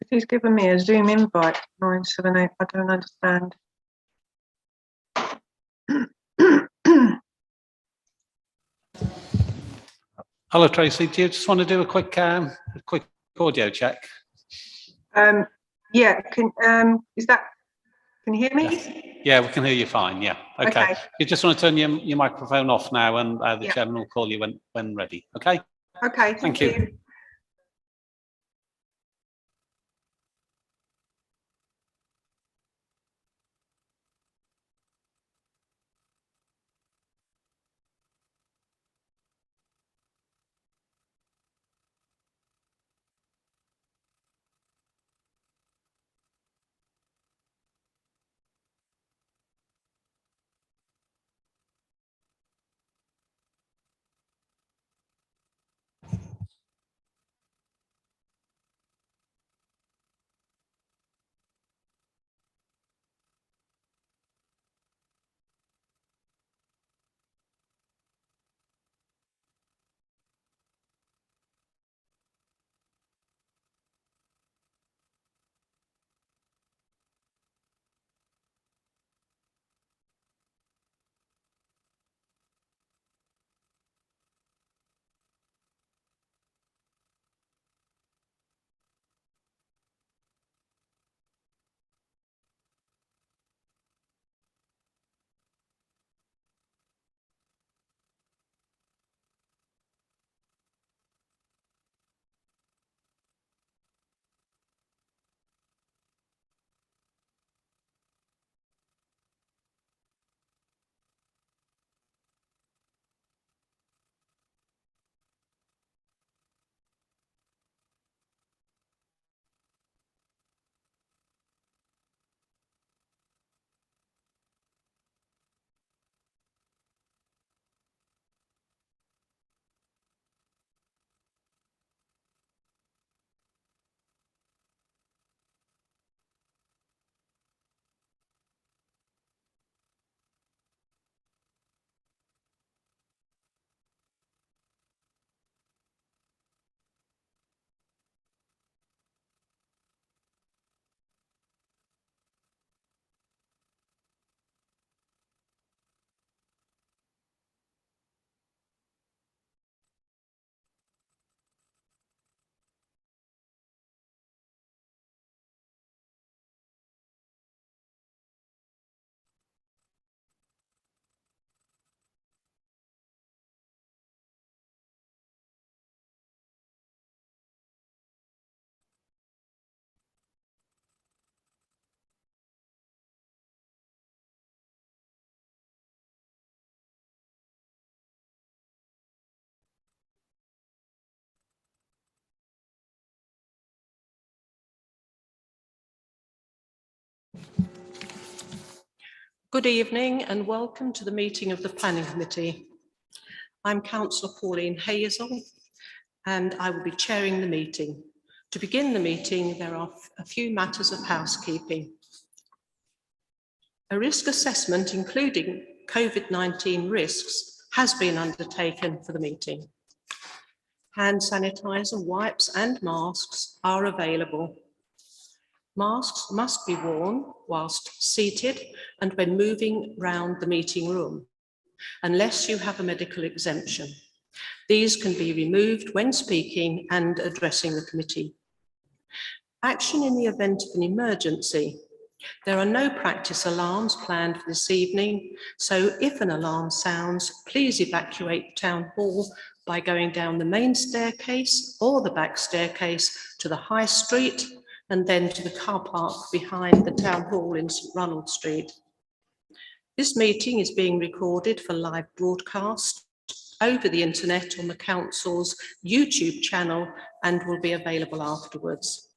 He's given me a Zoom invite, 978. I don't understand. Hello, Tracy. Do you just want to do a quick audio check? Yeah. Can you hear me? Yeah, we can hear you fine. Yeah. Okay. You just want to turn your microphone off now, and the chairman will call you when ready. Okay. Okay. Thank you. Good evening and welcome to the meeting of the Planning Committee. I'm Councillor Pauline Hazel and I will be chairing the meeting. To begin the meeting, there are a few matters of housekeeping. A risk assessment, including COVID-19 risks, has been undertaken for the meeting. Hand sanitizer, wipes and masks are available. Masks must be worn whilst seated and when moving round the meeting room, unless you have a medical exemption. These can be removed when speaking and addressing the committee. Action in the event of an emergency. There are no practice alarms planned for this evening, so if an alarm sounds, please evacuate Town Hall by going down the main staircase or the back staircase to the High Street and then to the car park behind the Town Hall in St Ronald Street. This meeting is being recorded for live broadcast over the internet on the Council's YouTube channel and will be available afterwards.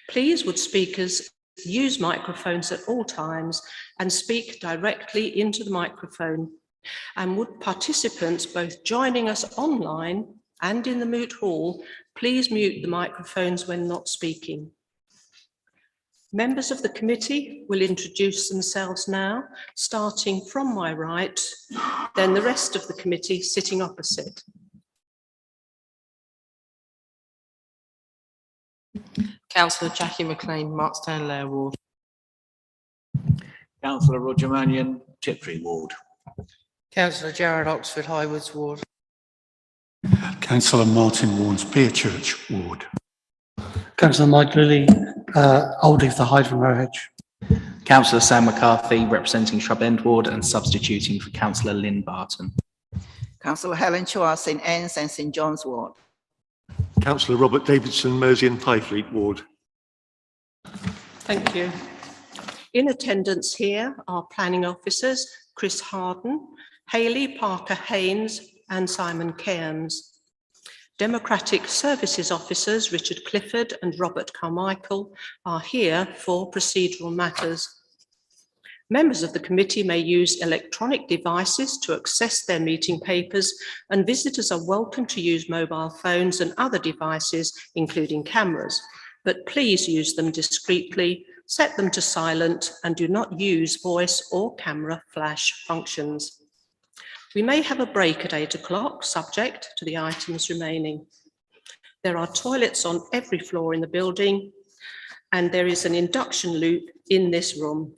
Please would speakers use microphones at all times and speak directly into the microphone, and would participants both joining us online and in the moot hall please mute the microphones when not speaking. Members of the committee will introduce themselves now, starting from my right, then the rest of the committee sitting opposite. Councillor Jackie McLean, Markstown Lair Ward. Councillor Roger Mannion, Tiptree Ward. Councillor Jarrod Oxford, Highwoods Ward. Councillor Martin Warnes, Beerchurch Ward. Councillor Mike Lilly, Oldham for Hyden Hedge. Councillor Sam McCarthy, representing Shrub End Ward and substituting for Councillor Lynn Barton. Councillor Helen Chua, St Anne's and St John's Ward. Councillor Robert Davidson, Merzian Highfleet Ward. Thank you. In attendance here are planning officers Chris Harden, Hayley Parker Haynes and Simon Cairns. Democratic Services officers Richard Clifford and Robert Carmichael are here for procedural matters. Members of the committee may use electronic devices to access their meeting papers, and visitors are welcome to use mobile phones and other devices, including cameras, but please use them discreetly, set them to silent, and do not use voice or camera flash functions. We may have a break at 8 o'clock, subject to the items remaining. There are toilets on every floor in the building, and there is an induction loop in this room.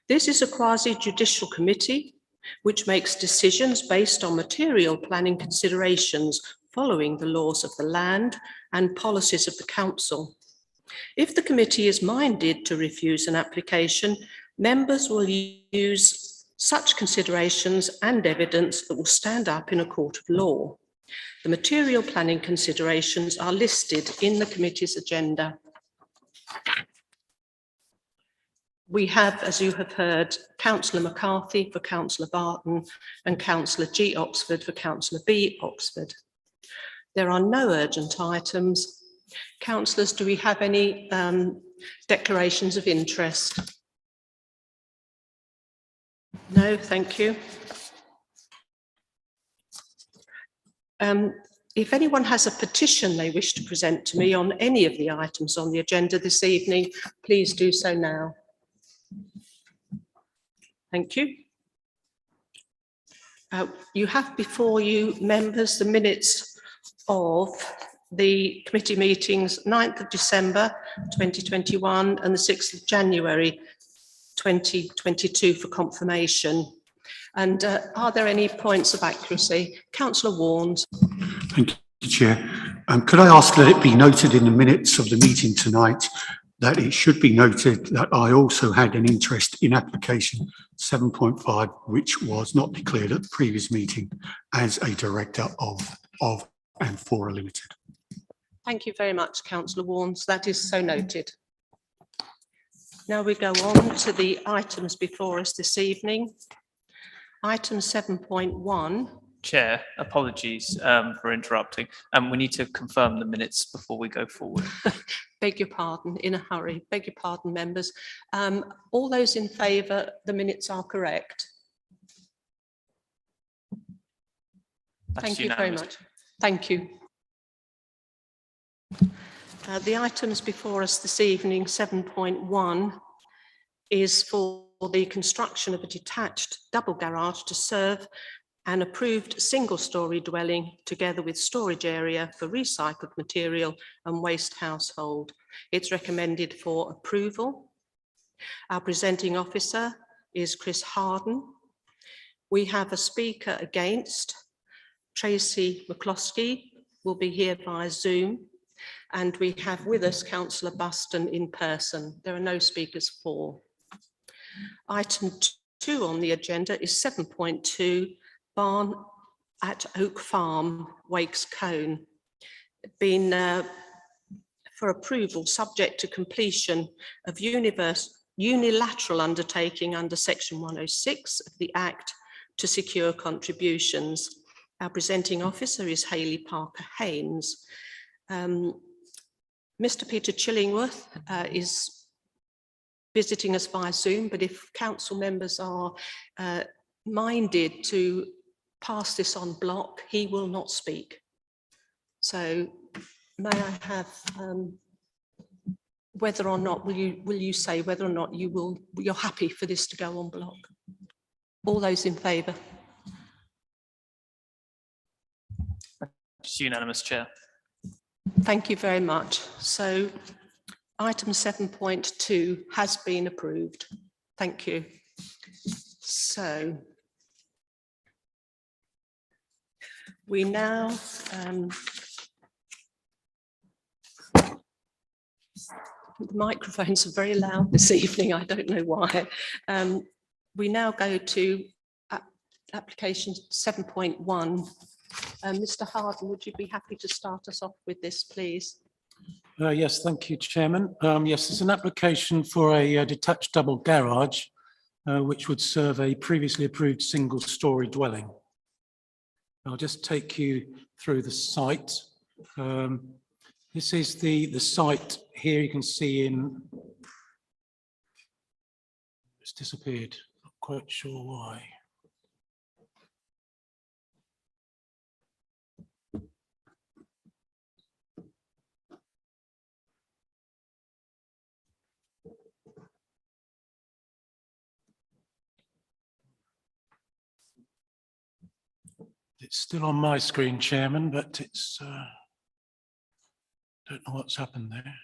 This is a quasi-judicial committee which makes decisions based on material planning considerations following the laws of the land and policies of the council. If the committee is minded to refuse an application, members will use such considerations and evidence that will stand up in a court of law. The material planning considerations are listed in the committee's agenda. We have, as you have heard, Councillor McCarthy for Councillor Barton and Councillor G. Oxford for Councillor B. Oxford. There are no urgent items. Councillors, do we have any declarations of interest? No, thank you. If anyone has a petition they wish to present to me on any of the items on the agenda this evening, please do so now. Thank you. You have before you, members, the minutes of the committee meetings 9th of December 2021 and the 6th of January 2022 for confirmation. And are there any points of accuracy? Councillor Warnes. Thank you, Chair. Could I ask that it be noted in the minutes of the meeting tonight that it should be noted that I also had an interest in application 7.5, which was not declared at the previous meeting as a director of and for a limited. Thank you very much, Councillor Warnes. That is so noted. Now we go on to the items before us this evening. Item 7.1. Chair, apologies for interrupting. We need to confirm the minutes before we go forward. Beg your pardon, in a hurry. Beg your pardon, members. All those in favour, the minutes are correct. Thank you very much. Thank you. The items before us this evening, 7.1, is for the construction of a detached double garage to serve an approved single-storey dwelling together with storage area for recycled material and waste household. It's recommended for approval. Our presenting officer is Chris Harden. We have a speaker against. Tracy McCloskey will be here via Zoom. And we have with us Councillor Buston in person. There are no speakers for. Item 2 on the agenda is 7.2, barn at Oak Farm, Wakes Cone. Been for approval subject to completion of unilateral undertaking under section 106 of the Act to secure contributions. Our presenting officer is Hayley Parker Haynes. Mr. Peter Chillingworth is visiting us via Zoom, but if council members are minded to pass this on block, he will not speak. So may I have whether or not will you say whether or not you're happy for this to go on block? All those in favour? It's unanimous, Chair. Thank you very much. So item 7.2 has been approved. Thank you. So we now the microphones are very loud this evening. I don't know why. We now go to application 7.1. Mr. Harden, would you be happy to start us off with this, please? Yes, thank you, Chairman. Yes, it's an application for a detached double garage, which would serve a previously approved single-storey dwelling. I'll just take you through the site. This is the site here. You can see it's disappeared. Not quite sure why. It's still on my screen, Chairman, but it's, don't know what's happened there.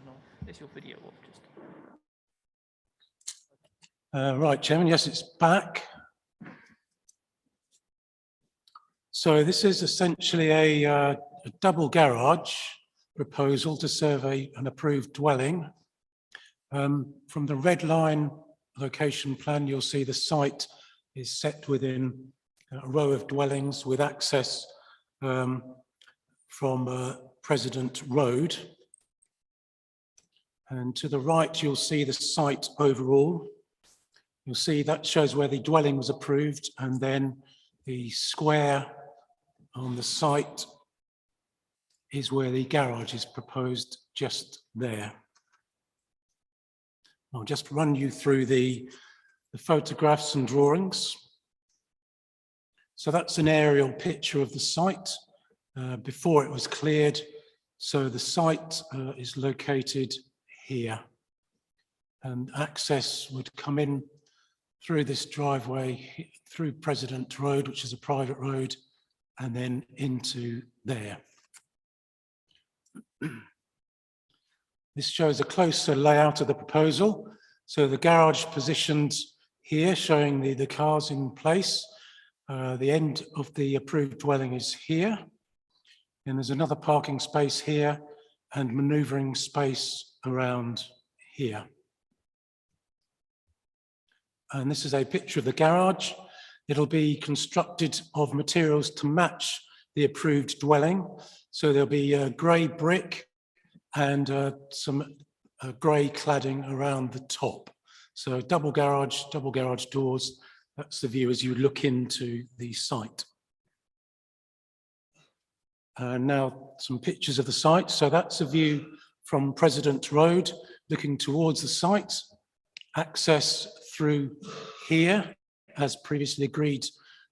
No, it's your video off just. Right, Chairman, yes, it's back. So this is essentially a double garage proposal to serve an approved dwelling. From the red line location plan, you'll see the site is set within a row of dwellings with access from President Road. And to the right, you'll see the site overall. You'll see that shows where the dwelling was approved, and then the square on the site is where the garage is proposed, just there. I'll just run you through the photographs and drawings. So that's an aerial picture of the site before it was cleared. So the site is located here, and access would come in through this driveway, through President Road, which is a private road, and then into there. This shows a closer layout of the proposal. So the garage positioned here, showing the cars in place. The end of the approved dwelling is here. And there's another parking space here and maneuvering space around here. And this is a picture of the garage. It'll be constructed of materials to match the approved dwelling. So there'll be a grey brick and some grey cladding around the top. So double garage doors. That's the view as you look into the site. Now some pictures of the site. So that's a view from President Road looking towards the site. Access through here, as previously agreed,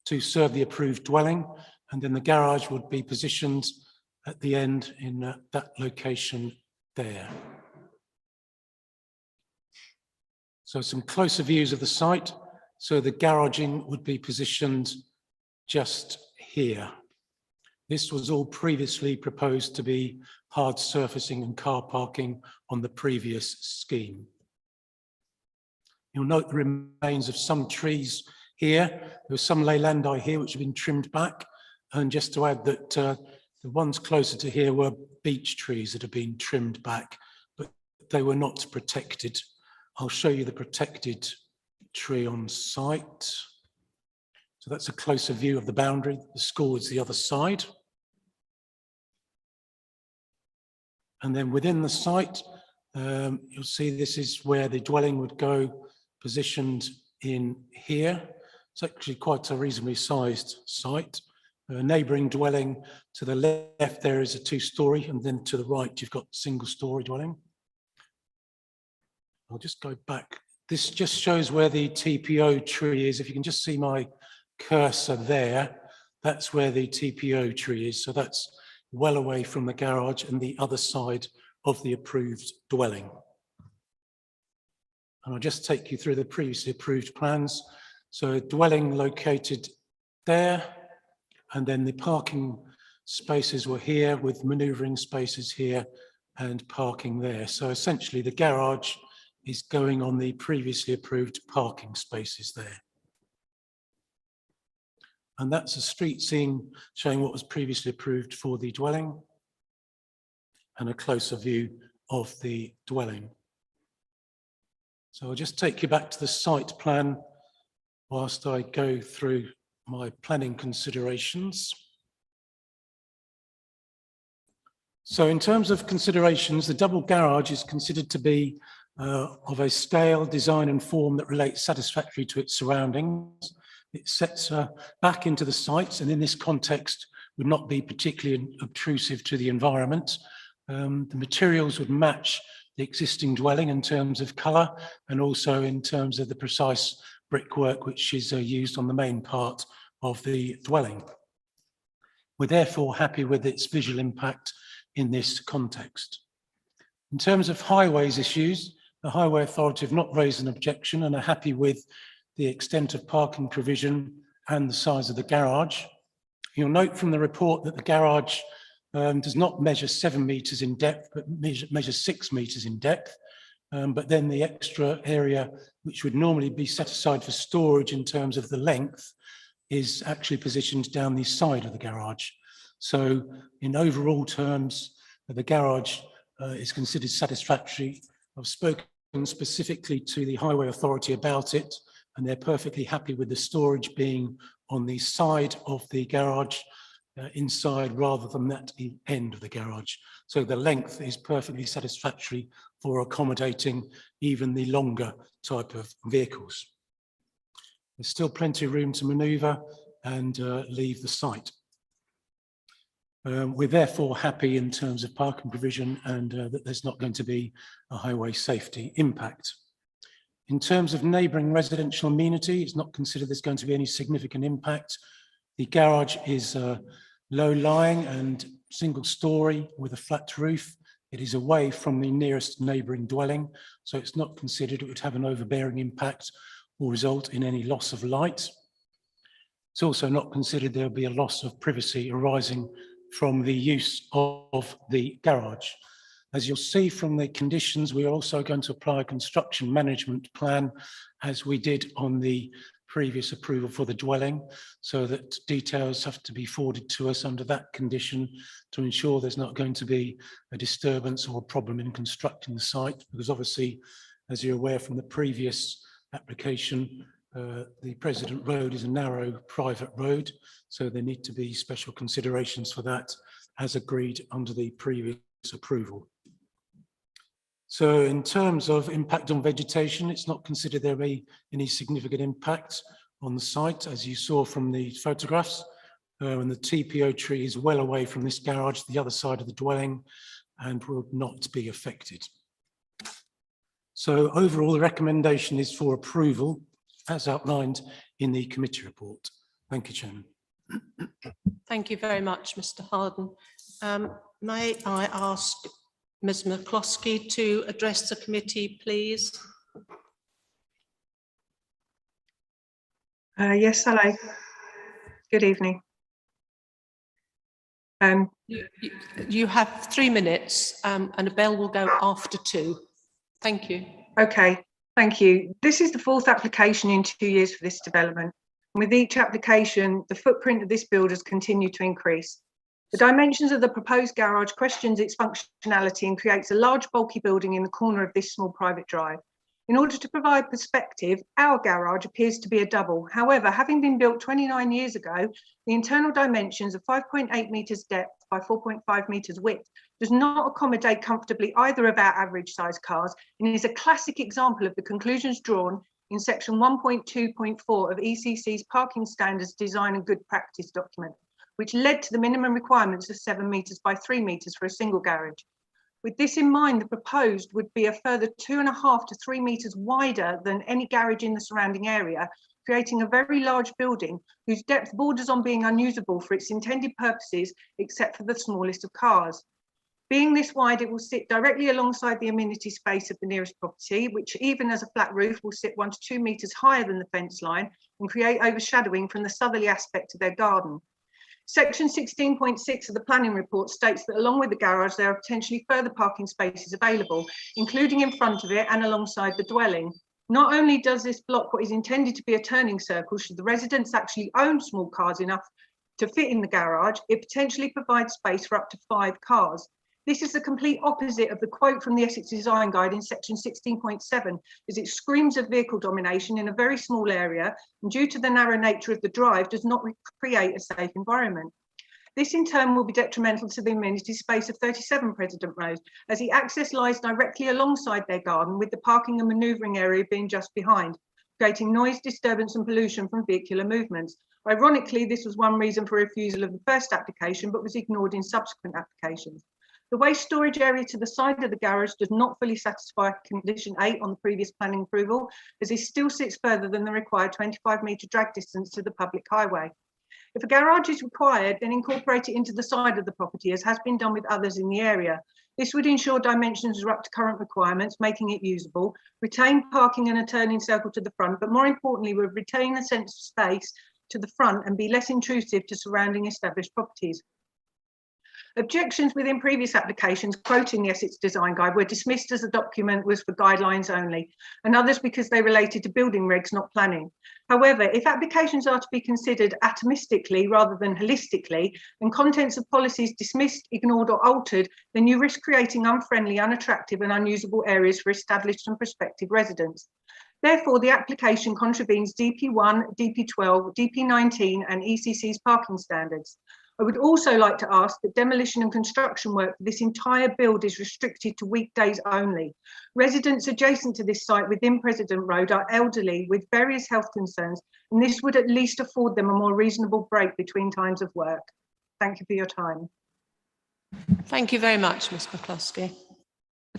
to serve the approved dwelling. And then the garage would be positioned at the end in that location there. So some closer views of the site. So the garaging would be positioned just here. This was all previously proposed to be hard surfacing and car parking on the previous scheme. You'll note the remains of some trees here. There was some leylandii here which have been trimmed back. And just to add that the ones closer to here were beech trees that have been trimmed back, but they were not protected. I'll show you the protected tree on site. So that's a closer view of the boundary. The school is the other side. And then within the site, you'll see this is where the dwelling would go, positioned in here. It's actually quite a reasonably sized site. A neighbouring dwelling to the left there is a 2-storey, and then to the right you've got single-storey dwelling. I'll just go back. This just shows where the TPO tree is. If you can just see my cursor there, that's where the TPO tree is. So that's well away from the garage and the other side of the approved dwelling. And I'll just take you through the previously approved plans. So a dwelling located there, and then the parking spaces were here with manoeuvring spaces here and parking there. So essentially the garage is going on the previously approved parking spaces there. And that's a street scene showing what was previously approved for the dwelling and a closer view of the dwelling. So I'll just take you back to the site plan whilst I go through my planning considerations. So in terms of considerations, the double garage is considered to be of a scale, design and form that relates satisfactorily to its surroundings. It sets back into the site, and in this context would not be particularly obtrusive to the environment. The materials would match the existing dwelling in terms of colour and also in terms of the precise brickwork which is used on the main part of the dwelling. We're therefore happy with its visual impact in this context. In terms of highways issues, the Highway Authority have not raised an objection and are happy with the extent of parking provision and the size of the garage. You'll note from the report that the garage does not measure 7 metres in depth, but measures 6 metres in depth. But then the extra area, which would normally be set aside for storage in terms of the length, is actually positioned down the side of the garage. So in overall terms, the garage is considered satisfactory. I've spoken specifically to the Highway Authority about it, and they're perfectly happy with the storage being on the side of the garage, inside rather than at the end of the garage. So the length is perfectly satisfactory for accommodating even the longer type of vehicles. There's still plenty of room to manoeuvre and leave the site. We're therefore happy in terms of parking provision and that there's not going to be a highway safety impact. In terms of neighbouring residential amenity, it's not considered there's going to be any significant impact. The garage is low-lying and single-storey with a flat roof. It is away from the nearest neighbouring dwelling, so it's not considered it would have an overbearing impact or result in any loss of light. It's also not considered there'll be a loss of privacy arising from the use of the garage. As you'll see from the conditions, we are also going to apply a construction management plan as we did on the previous approval for the dwelling, so that details have to be forwarded to us under that condition to ensure there's not going to be a disturbance or a problem in constructing the site, because obviously, as you're aware from the previous application, the President Road is a narrow private road, so there need to be special considerations for that as agreed under the previous approval. So in terms of impact on vegetation, it's not considered there be any significant impact on the site, as you saw from the photographs. And the TPO tree is well away from this garage, the other side of the dwelling, and will not be affected. So overall, the recommendation is for approval, as outlined in the committee report. Thank you, Chairman. Thank you very much, Mr. Harden. May I ask Ms. McCloskey to address the committee, please? Yes, hello. Good evening. You have 3 minutes and a bell will go after 2. Thank you. Okay, thank you. This is the 4th application in 2 years for this development. And with each application, the footprint of this build has continued to increase. The dimensions of the proposed garage questions its functionality and creates a large bulky building in the corner of this small private drive. In order to provide perspective, our garage appears to be a double. However, having been built 29 years ago, the internal dimensions of 5.8 metres depth by 4.5 metres width does not accommodate comfortably either of our average size cars and is a classic example of the conclusions drawn in section 1.2.4 of ECC's Parking Standards Design and Good Practice document, which led to the minimum requirements of 7 metres by 3 metres for a single garage. With this in mind, the proposed would be a further 2.5 to 3 metres wider than any garage in the surrounding area, creating a very large building whose depth borders on being unusable for its intended purposes, except for the smallest of cars. Being this wide, it will sit directly alongside the amenity space of the nearest property, which even as a flat roof will sit 1 to 2 metres higher than the fence line and create overshadowing from the southerly aspect of their garden. Section 16.6 of the planning report states that along with the garage, there are potentially further parking spaces available, including in front of it and alongside the dwelling. Not only does this block what is intended to be a turning circle, should the residents actually own small cars enough to fit in the garage, it potentially provides space for up to 5 cars. This is the complete opposite of the quote from the Essex Design Guide in section 16.7, as it screams of vehicle domination in a very small area, and due to the narrow nature of the drive, does not create a safe environment. This in turn will be detrimental to the amenity space of 37 President Road, as the access lies directly alongside their garden, with the parking and manoeuvring area being just behind, creating noise, disturbance and pollution from vehicular movements. Ironically, this was one reason for refusal of the first application, but was ignored in subsequent applications. The waste storage area to the side of the garage does not fully satisfy condition 8 on the previous planning approval, as it still sits further than the required 25-metre drag distance to the public highway. If a garage is required, then incorporate it into the side of the property, as has been done with others in the area. This would ensure dimensions are up to current requirements, making it usable, retain parking and a turning circle to the front, but more importantly, would retain a sense of space to the front and be less intrusive to surrounding established properties. Objections within previous applications quoting the Essex Design Guide were dismissed as the document was for guidelines only, and others because they related to building regs, not planning. However, if applications are to be considered atomistically rather than holistically, and contents of policies dismissed, ignored or altered, then you risk creating unfriendly, unattractive and unusable areas for established and prospective residents. Therefore, the application contravenes DP1, DP12, DP19 and ECC's parking standards. I would also like to ask that demolition and construction work for this entire build is restricted to weekdays only. Residents adjacent to this site within President Road are elderly with various health concerns, and this would at least afford them a more reasonable break between times of work. Thank you for your time. Thank you very much, Ms McCluskey.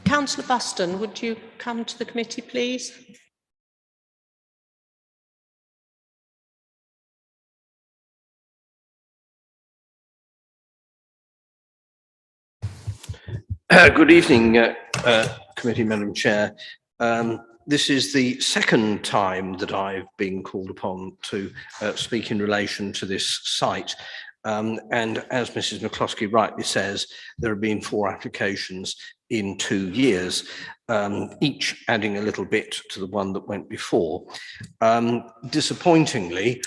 Councillor Buston, would you come to the committee, please? Good evening, Committee, Madam Chair. This is the second time that I've been called upon to speak in relation to this site. And as Mrs McCluskey rightly says, there have been 4 applications in 2 years, each adding a little bit to the one that went before. Disappointingly,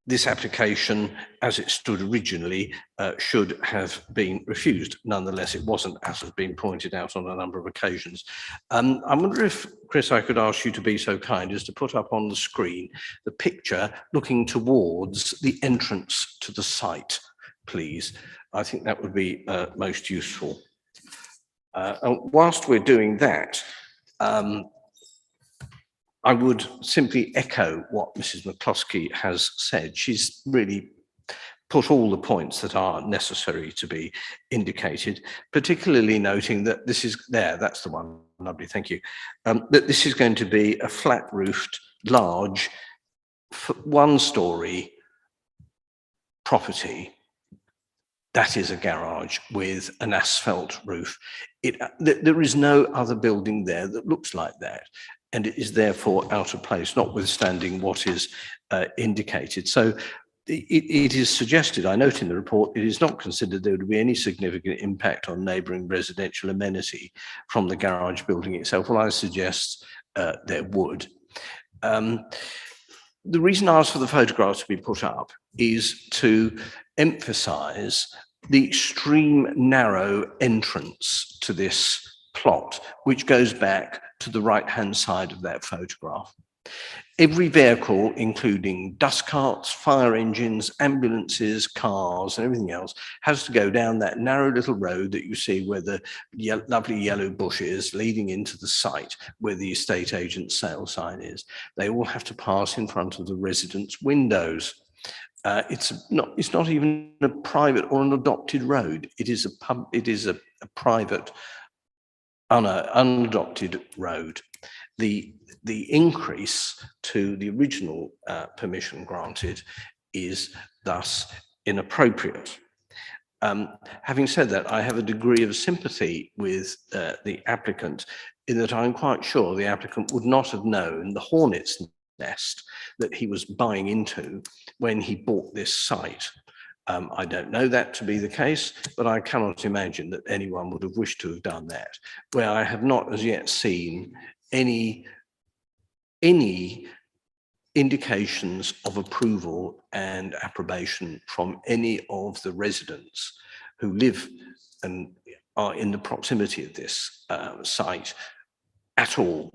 this application, as it stood originally, should have been refused. Nonetheless, it wasn't, as has been pointed out on a number of occasions. I wonder if, Chris, I could ask you to be so kind as to put up on the screen the picture looking towards the entrance to the site, please. I think that would be most useful. Whilst we're doing that, I would simply echo what Mrs McCluskey has said. She's really put all the points that are necessary to be indicated, particularly noting that this is there, that's the one, lovely, thank you, that this is going to be a flat-roofed, large, one-storey property. That is a garage with an asphalt roof. There is no other building there that looks like that, and it is therefore out of place, notwithstanding what is indicated. So it is suggested, I note in the report, it is not considered there would be any significant impact on neighbouring residential amenity from the garage building itself. Well, I suggest there would. The reason I asked for the photographs to be put up is to emphasise the extreme narrow entrance to this plot, which goes back to the right-hand side of that photograph. Every vehicle, including dust carts, fire engines, ambulances, cars, and everything else, has to go down that narrow little road that you see where the lovely yellow bush is leading into the site where the estate agent's sale sign is. They all have to pass in front of the residents' windows. It's not even a private or an adopted road. It is a private, unadopted road. The increase to the original permission granted is thus inappropriate. Having said that, I have a degree of sympathy with the applicant in that I'm quite sure the applicant would not have known the hornet's nest that he was buying into when he bought this site. I don't know that to be the case, but I cannot imagine that anyone would have wished to have done that, where I have not as yet seen any indications of approval and approbation from any of the residents who live and are in the proximity of this site at all.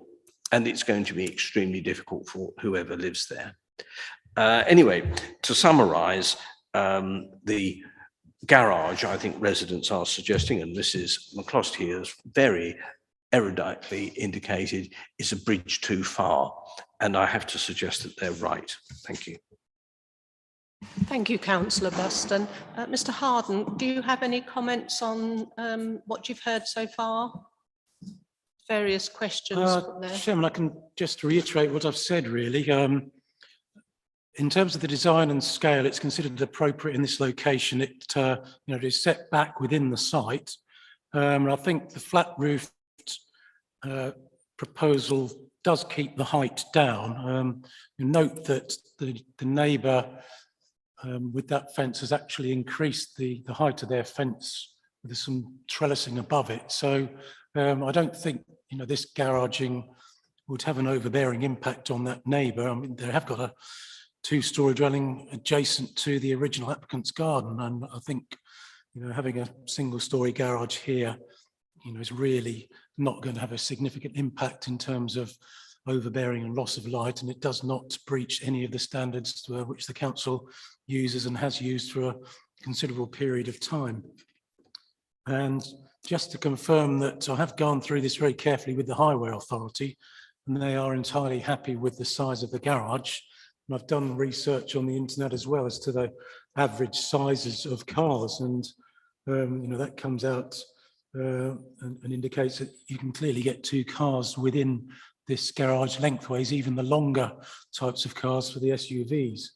And it's going to be extremely difficult for whoever lives there. Anyway, to summarise, the garage, I think residents are suggesting, and Mrs. McCloskey has very eruditely indicated, is a bridge too far. And I have to suggest that they're right. Thank you. Thank you, Councillor Buston. Mr. Harden, do you have any comments on what you've heard so far? Various questions from there. Chairman, I can just reiterate what I've said, really. In terms of the design and scale, it's considered appropriate in this location. It is set back within the site. And I think the flat roofed proposal does keep the height down. You note that the neighbour with that fence has actually increased the height of their fence with some trellising above it. So I don't think this garaging would have an overbearing impact on that neighbour. I mean, they have got a two-storey dwelling adjacent to the original applicant's garden, and I think having a single-storey garage here is really not going to have a significant impact in terms of overbearing and loss of light, and it does not breach any of the standards which the council uses and has used for a considerable period of time. And just to confirm that I have gone through this very carefully with the Highway Authority, and they are entirely happy with the size of the garage. And I've done research on the internet as well as to the average sizes of cars, and that comes out and indicates that you can clearly get two cars within this garage lengthways, even the longer types of cars for the SUVs,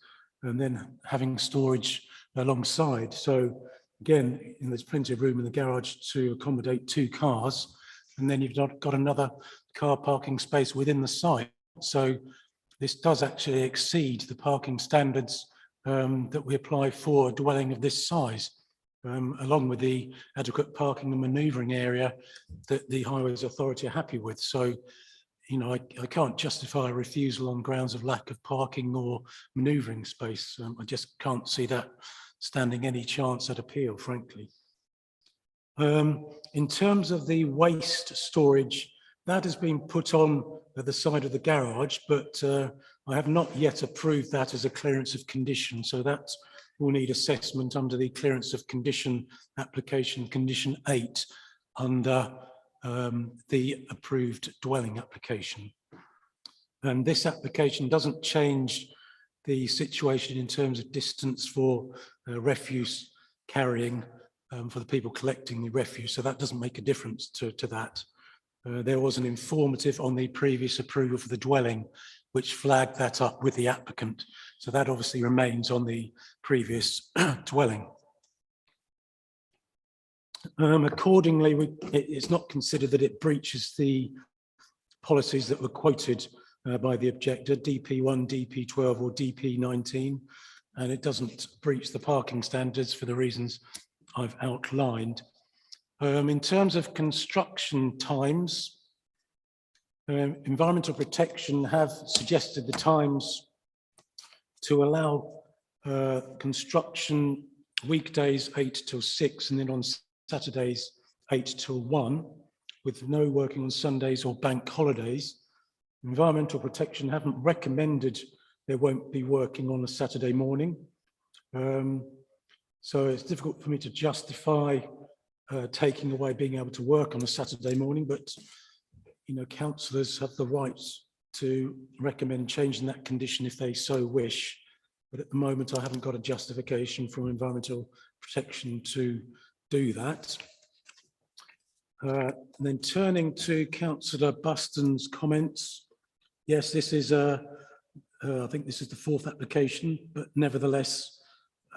and then having storage alongside. So again, there's plenty of room in the garage to accommodate two cars, and then you've got another car parking space within the site. So this does actually exceed the parking standards that we apply for a dwelling of this size, along with the adequate parking and manoeuvring area that the Highways Authority are happy with. So, I can't justify a refusal on grounds of lack of parking or manoeuvring space. I just can't see that standing any chance at appeal, frankly. In terms of the waste storage, that has been put on at the side of the garage, but I have not yet approved that as a clearance of condition. So that will need assessment under the clearance of condition application, condition 8, under the approved dwelling application. And this application doesn't change the situation in terms of distance for refuse carrying for the people collecting the refuse. So that doesn't make a difference to that. There was an informative on the previous approval for the dwelling, which flagged that up with the applicant. So that obviously remains on the previous dwelling. Accordingly, it's not considered that it breaches the policies that were quoted by the objector, DP1, DP12 or DP19. and it doesn't breach the parking standards for the reasons I've outlined. In terms of construction times, Environmental Protection have suggested the times to allow construction weekdays 8 till 6 and then on Saturdays 8 till 1, with no working on Sundays or bank holidays. Environmental Protection haven't recommended they won't be working on a Saturday morning. So it's difficult for me to justify taking away being able to work on a Saturday morning, but councillors have the right to recommend changing that condition if they so wish. But at the moment, I haven't got a justification from Environmental Protection to do that. And then turning to Councillor Buston's comments, yes, this is I think this is the 4th application, but nevertheless,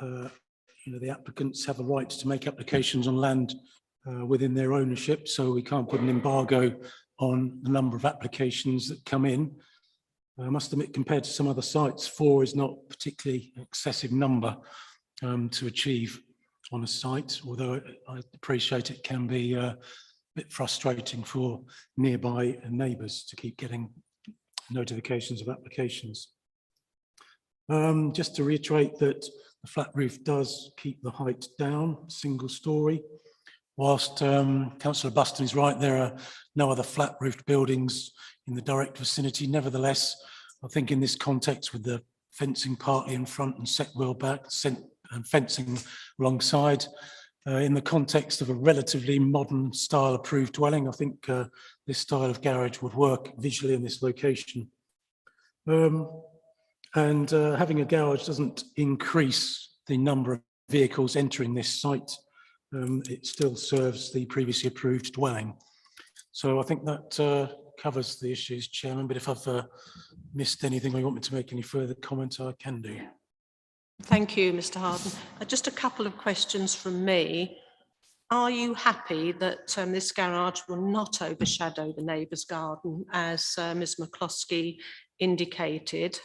the applicants have a right to make applications on land within their ownership, so we can't put an embargo on the number of applications that come in. I must admit, compared to some other sites, 4 is not particularly an excessive number to achieve on a site, although I appreciate it can be a bit frustrating for nearby neighbours to keep getting notifications of applications. Just to reiterate that the flat roof does keep the height down, single storey. Whilst Councillor Buston is right, there are no other flat roofed buildings in the direct vicinity. Nevertheless, I think in this context, with the fencing partly in front and set wheel back, and fencing alongside, in the context of a relatively modern style approved dwelling, I think this style of garage would work visually in this location. And having a garage doesn't increase the number of vehicles entering this site. It still serves the previously approved dwelling. So I think that covers the issues, Chairman, but if I've missed anything or you want me to make any further comment, I can do. Thank you, Mr. Harden. Just a couple of questions from me. Are you happy that this garage will not overshadow the neighbour's garden, as Ms. McCloskey indicated?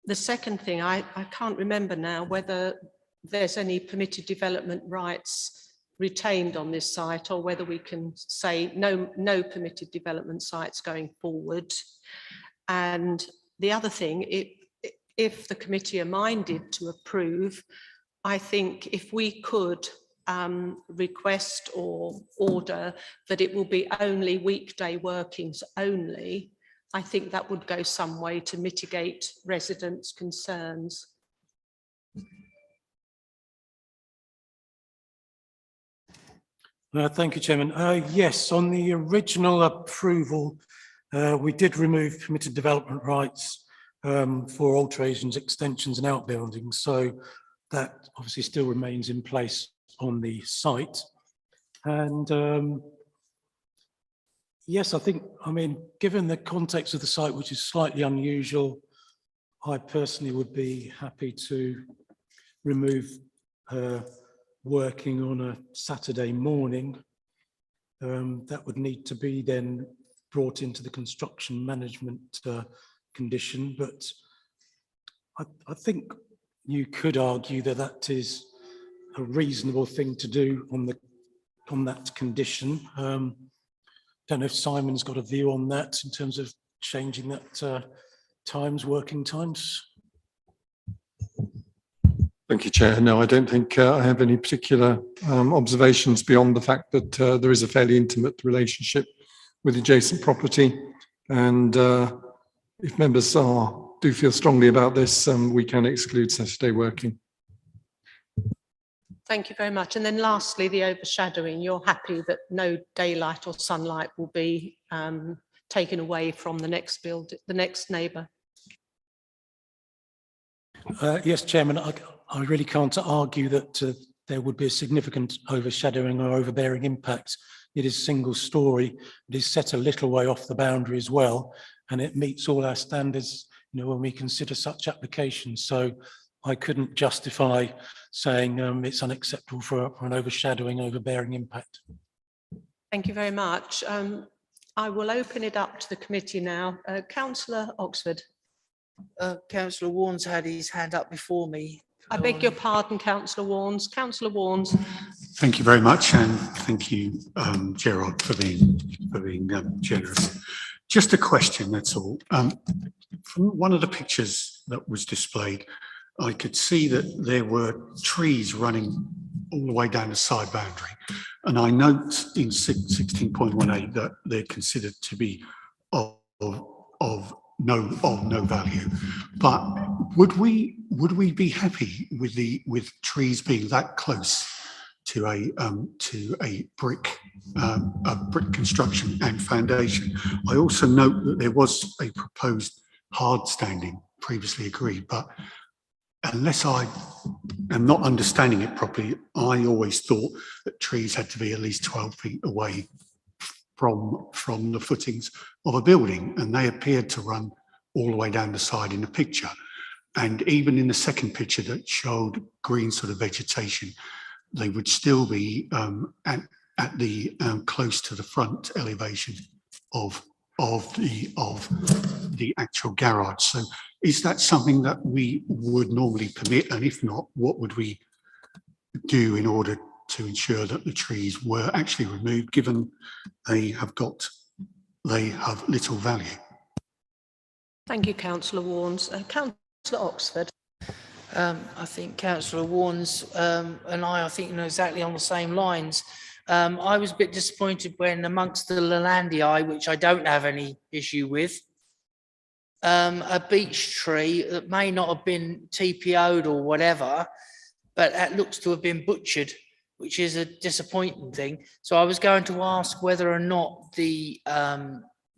The second thing, I can't remember now whether there's any permitted development rights retained on this site, or whether we can say no permitted development sites going forward. And the other thing, if the committee are minded to approve, I think if we could request or order that it will be only weekday workings only, I think that would go some way to mitigate residents' concerns. Thank you, Chairman. Yes, on the original approval, we did remove permitted development rights for alterations, extensions and outbuildings. So that obviously still remains in place on the site. And yes, I mean, given the context of the site, which is slightly unusual, I personally would be happy to remove working on a Saturday morning. That would need to be then brought into the construction management condition, but I think you could argue that that is a reasonable thing to do on that condition. Don't know if Simon's got a view on that in terms of changing that working times. Thank you, Chair. No, I don't think I have any particular observations beyond the fact that there is a fairly intimate relationship with adjacent property. And if members do feel strongly about this, we can exclude Saturday working. Thank you very much. And then lastly, the overshadowing. You're happy that no daylight or sunlight will be taken away from the next neighbour? Yes, Chairman, I really can't argue that there would be a significant overshadowing or overbearing impact. It is single storey. It is set a little way off the boundary as well, and it meets all our standards, when we consider such applications. So I couldn't justify saying it's unacceptable for an overshadowing, overbearing impact. Thank you very much. I will open it up to the committee now. Councillor Oxford. Councillor Warren's had his hand up before me. I beg your pardon, Councillor Warnes. Councillor Warnes. Thank you very much, and thank you, Gerard, for being generous. Just a question, that's all. From one of the pictures that was displayed, I could see that there were trees running all the way down the side boundary, and I note in 16.18 that they're considered to be of no value. But would we be happy with trees being that close to a brick construction and foundation? I also note that there was a proposed hard standing previously agreed, but unless I am not understanding it properly, I always thought that trees had to be at least 12 feet away from the footings of a building, and they appeared to run all the way down the side in the picture. And even in the second picture that showed green sort of vegetation, they would still be at the close to the front elevation of the actual garage. So is that something that we would normally permit? And if not, what would we do in order to ensure that the trees were actually removed, given they have little value? Thank you, Councillor Warnes. Councillor Oxford. I think Councillor Warnes and I think, exactly on the same lines. I was a bit disappointed when amongst the Lelandii, which I don't have any issue with, a beech tree that may not have been TPO'd or whatever, but that looks to have been butchered, which is a disappointing thing. So I was going to ask whether or not the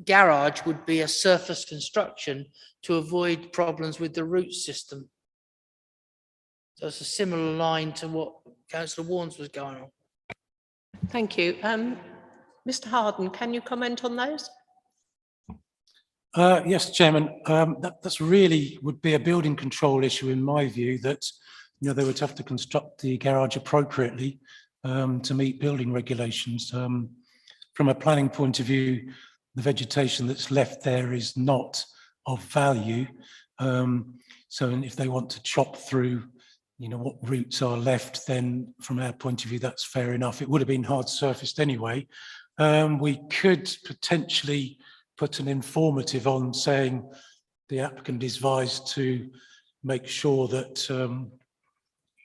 garage would be a surface construction to avoid problems with the root system. So it's a similar line to what Councillor Warnes was going on. Thank you. Mr. Harden, can you comment on those? Yes, Chairman. That's really would be a building control issue in my view, that they would have to construct the garage appropriately to meet building regulations. From a planning point of view, the vegetation that's left there is not of value. So if they want to chop through what roots are left, then from our point of view, that's fair enough. It would have been hard surfaced anyway. We could potentially put an informative on saying the applicant is advised to make sure that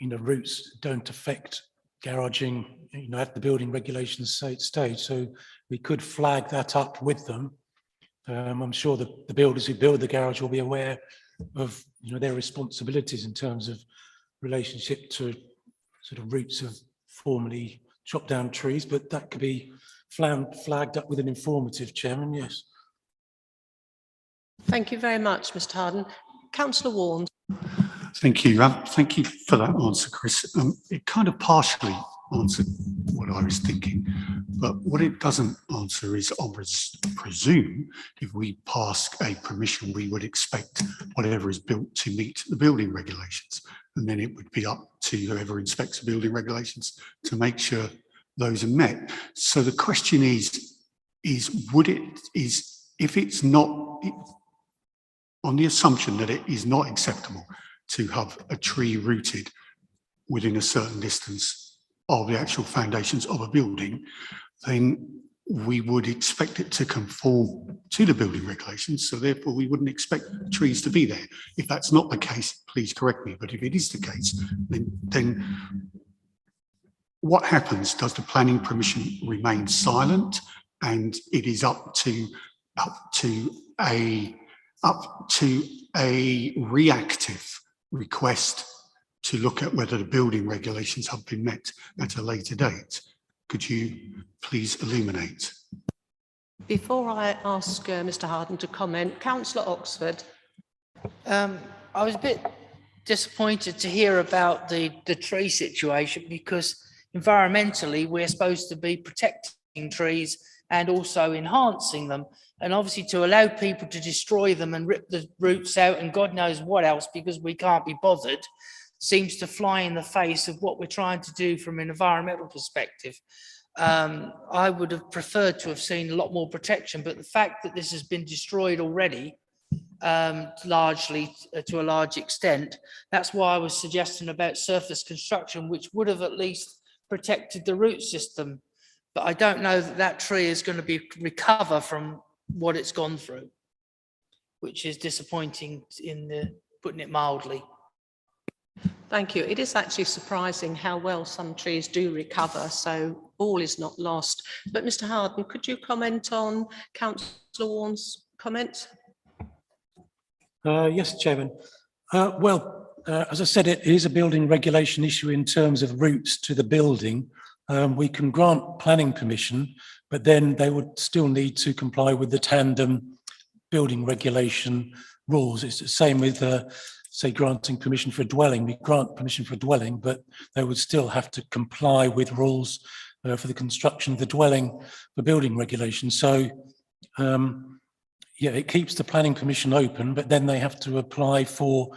roots don't affect garaging at the building regulations stage. So we could flag that up with them. I'm sure that the builders who build the garage will be aware of their responsibilities in terms of relationship to sort of roots of formerly chopped down trees, but that could be flagged up with an informative, Chairman, yes. Thank you very much, Mr. Harden. Councillor Warnes. Thank you. Thank you for that answer, Chris. It kind of partially answered what I was thinking, but what it doesn't answer is, I presume, if we pass a permission, we would expect whatever is built to meet the building regulations, and then it would be up to whoever inspects the building regulations to make sure those are met. So the question is if it's not, on the assumption that it is not acceptable to have a tree rooted within a certain distance of the actual foundations of a building, then we would expect it to conform to the building regulations. So therefore we wouldn't expect trees to be there. If that's not the case, please correct me. But if it is the case, then what happens? Does the planning permission remain silent, and it is up to a reactive request to look at whether the building regulations have been met at a later date? Could you please illuminate? Before I ask Mr. Harden to comment, Councillor Oxford. I was a bit disappointed to hear about the tree situation, because environmentally we're supposed to be protecting trees and also enhancing them. And obviously to allow people to destroy them and rip the roots out and God knows what else because we can't be bothered seems to fly in the face of what we're trying to do from an environmental perspective. I would have preferred to have seen a lot more protection, but the fact that this has been destroyed already largely to a large extent. That's why I was suggesting about surface construction, which would have at least protected the root system. But I don't know that that tree is going to recover from what it's gone through, which is disappointing putting it mildly. Thank you. It is actually surprising how well some trees do recover, so all is not lost. But Mr. Harden, could you comment on Councillor Warren's comments? Yes, Chairman. As I said, it is a building regulation issue in terms of routes to the building. We can grant planning permission, but then they would still need to comply with the tandem building regulation rules. It's the same with, say, granting permission for a dwelling. We grant permission for a dwelling, but they would still have to comply with rules for the construction of the dwelling for building regulation. So, yeah, it keeps the planning permission open, but then they have to apply for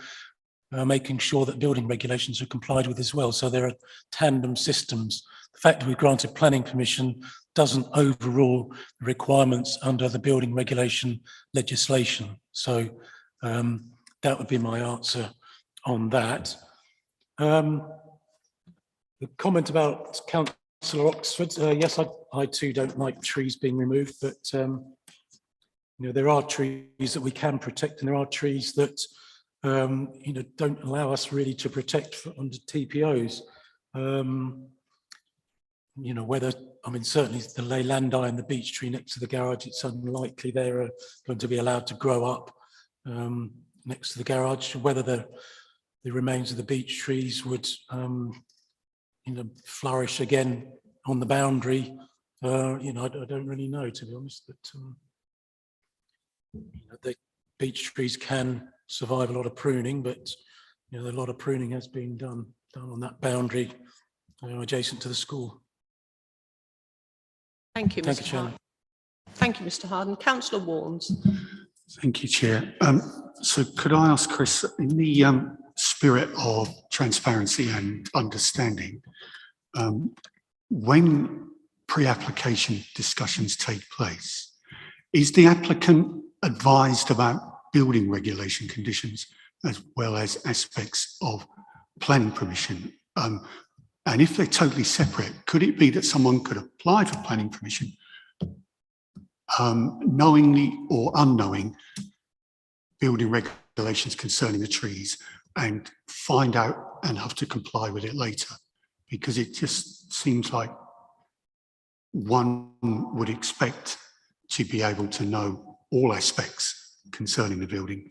making sure that building regulations are complied with as well. So there are tandem systems. The fact that we granted planning permission doesn't overrule the requirements under the building regulation legislation. So that would be my answer on that. The comment about Councillor Oxford, yes, I too don't like trees being removed, but you know, there are trees that we can protect, and there are trees that you know, don't allow us really to protect under TPOs. You know, whether, I mean, certainly the Leylandi and the beech tree next to the garage, it's unlikely they're going to be allowed to grow up next to the garage. Whether the remains of the beech trees would, you know, flourish again on the boundary, you know, I don't really know, to be honest. But you know, the beech trees can survive a lot of pruning, but you know, a lot of pruning has been done on that boundary adjacent to the school. Thank you, Thank Mr. you, Chairman. Thank you, Mr. Harden. Councillor Warnes. Thank you, Chair. So could I ask Chris, in the spirit of transparency and understanding, when pre-application discussions take place, is the applicant advised about building regulation conditions as well as aspects of planning permission? And if they're totally separate, could it be that someone could apply for planning permission knowingly or unknowing building regulations concerning the trees and find out and have to comply with it later? Because it just seems like one would expect to be able to know all aspects concerning the building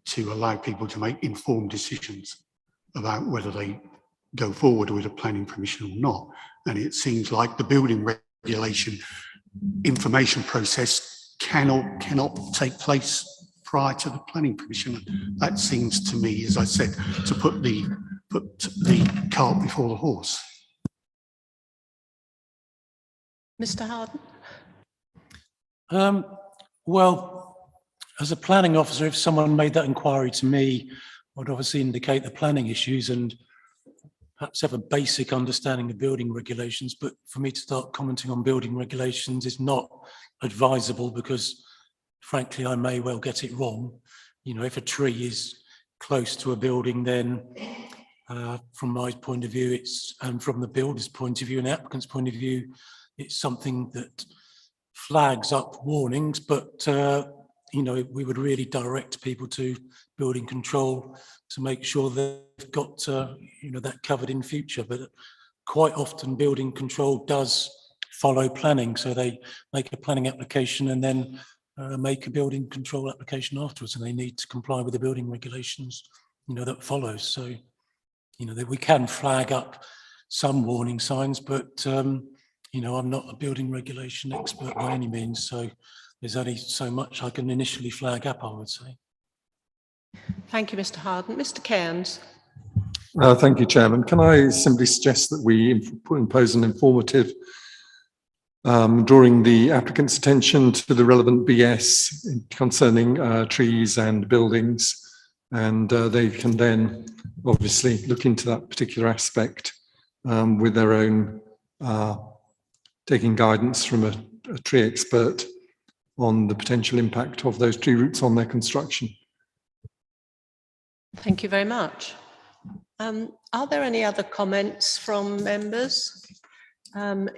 to allow people to make informed decisions about whether they go forward with a planning permission or not. And it seems like the building regulation information process cannot take place prior to the planning permission. That seems to me, as I said, to put the cart before the horse. Mr. Harden. Well, as a planning officer, if someone made that inquiry to me, I'd obviously indicate the planning issues and perhaps have a basic understanding of building regulations. But for me to start commenting on building regulations is not advisable, because frankly, I may well get it wrong. You know, if a tree is close to a building, then from my point of view, it's, and from the builder's point of view and the applicant's point of view, it's something that flags up warnings, but you know, we would really direct people to building control to make sure they've got you know, that covered in future. But quite often building control does follow planning, so they make a planning application and then make a building control application afterwards, and they need to comply with the building regulations, you know, that follows. So, you know, that we can flag up some warning signs, but you know, I'm not a building regulation expert by any means, so there's only so much I can initially flag up, I would say. Thank you, Mr. Harden. Mr. Cairns. Thank you, Chairman. Can I simply suggest that we impose an informative drawing the applicant's attention to the relevant BS concerning trees and buildings, and they can then obviously look into that particular aspect with their own taking guidance from a tree expert on the potential impact of those tree roots on their construction. Thank you very much. Are there any other comments from members?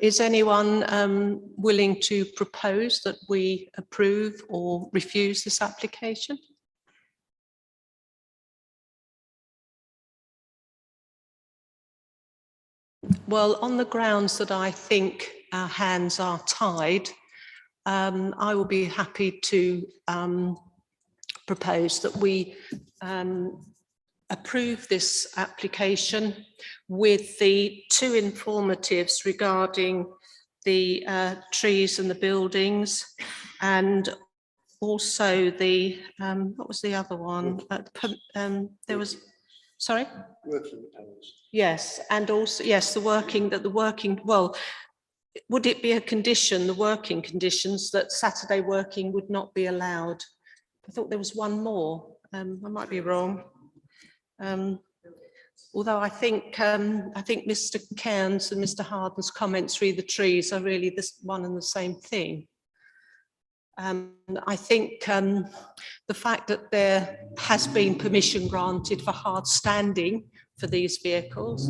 Is anyone willing to propose that we approve or refuse this application? Well, on the grounds that I think our hands are tied, I will be happy to propose that we approve this application with the two informatives regarding the trees and the buildings, and also the what was the other one? There was, sorry? Working hours. Yes, and also, yes, the working, well, would it be a condition, the working conditions, that Saturday working would not be allowed? I thought there was one more. I might be wrong. Although I think Mr. Cairns and Mr. Harden's comments re the trees are really this one and the same thing. I think the fact that there has been permission granted for hard standing for these vehicles,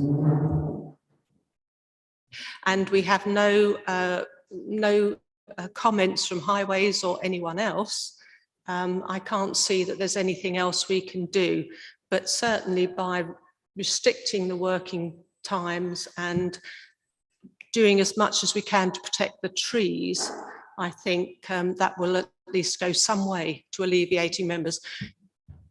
and we have no comments from Highways or anyone else, I can't see that there's anything else we can do. But certainly by restricting the working times and doing as much as we can to protect the trees, I think that will at least go some way to alleviating members.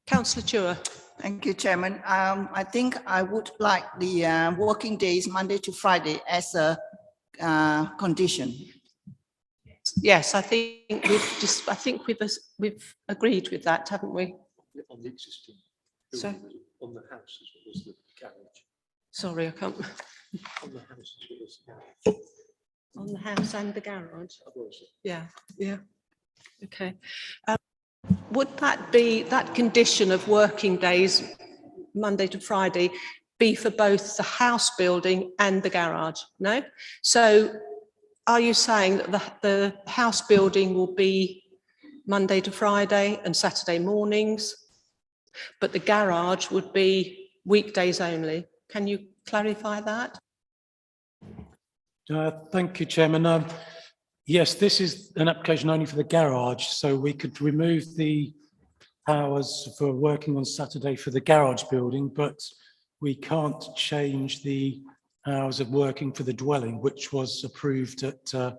Councillor Chua. Thank you, Chairman. I think I would like the working days, Monday to Friday, as a condition. Yes, I think we've agreed with that, haven't we? On the existing. So, on the house as well as the garage. Sorry, I can't. On the house as well as the garage. On the house and the garage. Yeah, yeah. Okay. Would that condition of working days, Monday to Friday, be for both the house building and the garage? No. So, are you saying that the house building will be Monday to Friday and Saturday mornings, but the garage would be weekdays only? Can you clarify that? Thank you, Chairman. Yes, this is an application only for the garage, so we could remove the hours for working on Saturday for the garage building, but we can't change the hours of working for the dwelling, which was approved at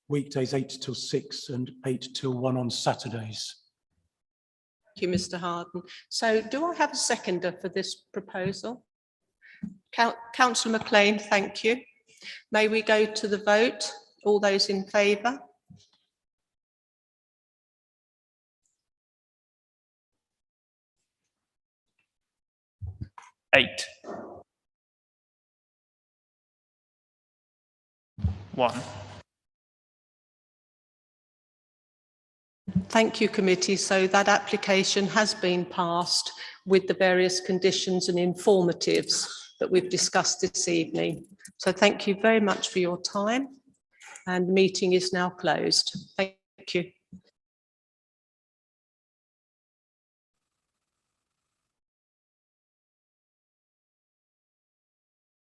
weekdays 8 till 6 and 8 till 1 on Saturdays. Thank you, Mr. Harden. So do I have a seconder for this proposal? Councillor McLean, thank you. May we go to the vote? All those in favour? Eight. 1. Thank you, committee. So that application has been passed with the various conditions and informatives that we've discussed this evening. So thank you very much for your time, and the meeting is now closed. Thank you.